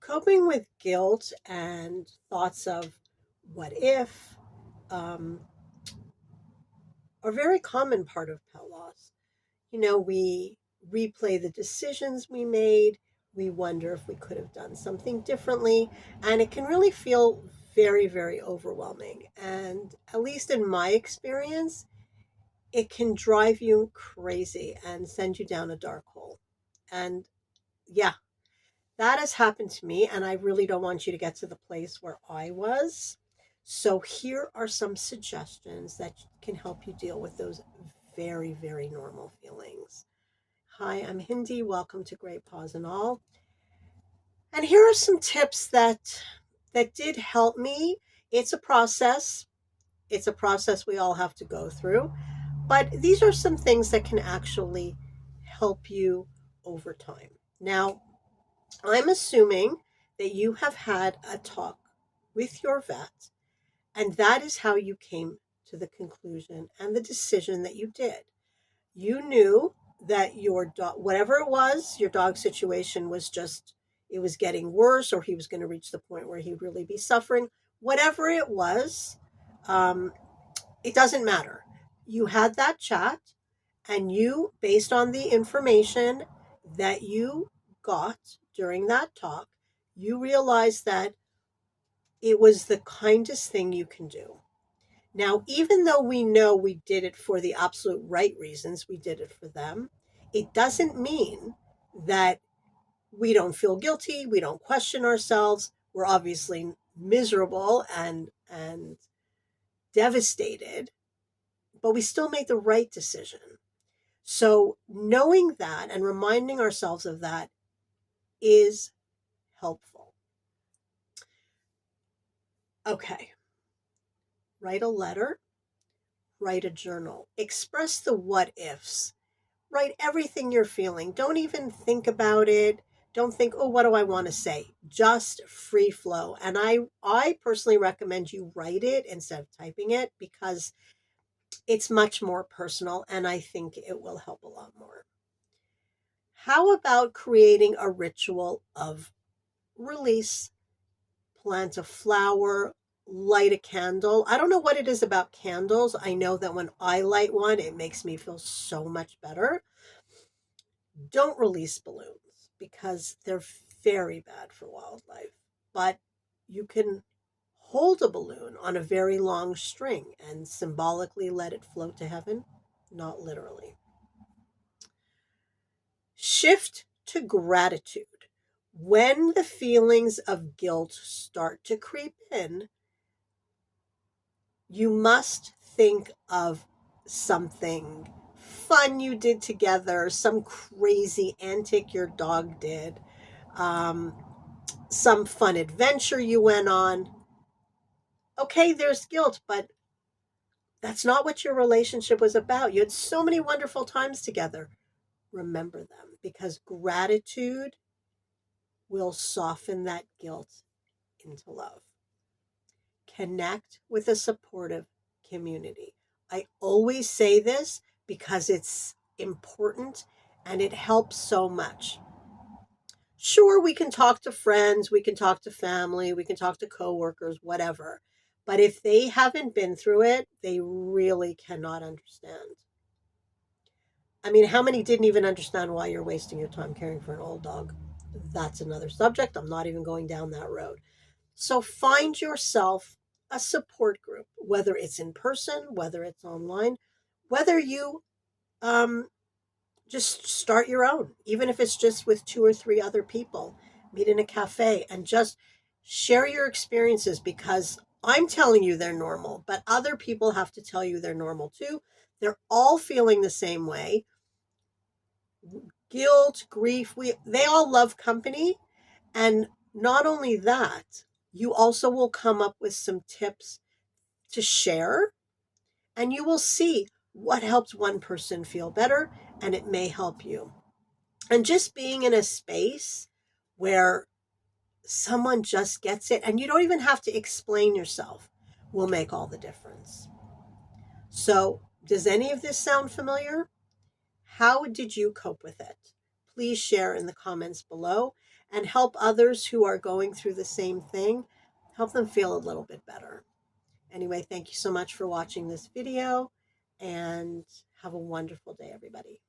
Coping with guilt and thoughts of what if um, are a very common part of pet loss. We replay the decisions we made. We wonder if we could have done something differently. And it can really feel very, very overwhelming. And at least in my experience, it can drive you crazy and send you down a dark hole. And yeah, that has happened to me. And I really don't want you to get to the place where I was. So here are some suggestions that can help you deal with those very, very normal feelings. Hi, I'm Hindi. Welcome to Great Paws and All. And here are some tips that did help me. It's a process. It's a process we all have to go through, but these are some things that can actually help you over time. Now, I'm assuming that you have had a talk with your vet, and that is how you came to the conclusion and the decision that you did. You knew that your dog, whatever it was, your dog situation was just, it was getting worse, or he was going to reach the point where he'd really be suffering. Whatever it was, um, it doesn't matter. You had that chat, and you, based on the information that you got during that talk, you realized that it was the kindest thing you can do. Now, even though we know we did it for the absolute right reasons, we did it for them, it doesn't mean that we don't feel guilty, we don't question ourselves. We're obviously miserable and devastated, but we still made the right decision. So, knowing that and reminding ourselves of that is helpful. Okay, write a letter, write a journal, express the what ifs. Write everything you're feeling. Don't even think about it. Don't think, oh, what do I want to say? Just free flow. And I personally recommend you write it instead of typing it, because it's much more personal and I think it will help a lot more. How about creating a ritual of release? Plant a flower, light a candle. I don't know what it is about candles. I know that when I light one, it makes me feel so much better. Don't release balloons because they're very bad for wildlife. But you can hold a balloon on a very long string and symbolically let it float to heaven, not literally. Shift to gratitude. When the feelings of guilt start to creep in, you must think of something fun you did together, some crazy antic your dog did, um, some fun adventure you went on. Okay, there's guilt, but that's not what your relationship was about. You had so many wonderful times together. Remember them, because gratitude will soften that guilt into love. Connect with a supportive community. I always say this because it's important and it helps so much. Sure, we can talk to friends, we can talk to family, we can talk to coworkers, whatever. But if they haven't been through it, they really cannot understand. I mean, how many didn't even understand why you're wasting your time caring for an old dog? That's another subject. I'm not even going down that road. So find yourself a support group, whether it's in person, whether it's online, whether you um, just start your own, even if it's just with two or three other people. Meet in a cafe and just share your experiences, because I'm telling you they're normal, but other people have to tell you they're normal too. They're all feeling the same way. Guilt, grief, they all love company. And not only that, you also will come up with some tips to share, and you will see what helps one person feel better, and it may help you. And just being in a space where someone just gets it and you don't even have to explain yourself will make all the difference. So, does any of this sound familiar? How did you cope with it? Please share in the comments below. and help others who are going through the same thing, help them feel a little bit better. Anyway, thank you so much for watching this video, and have a wonderful day, everybody.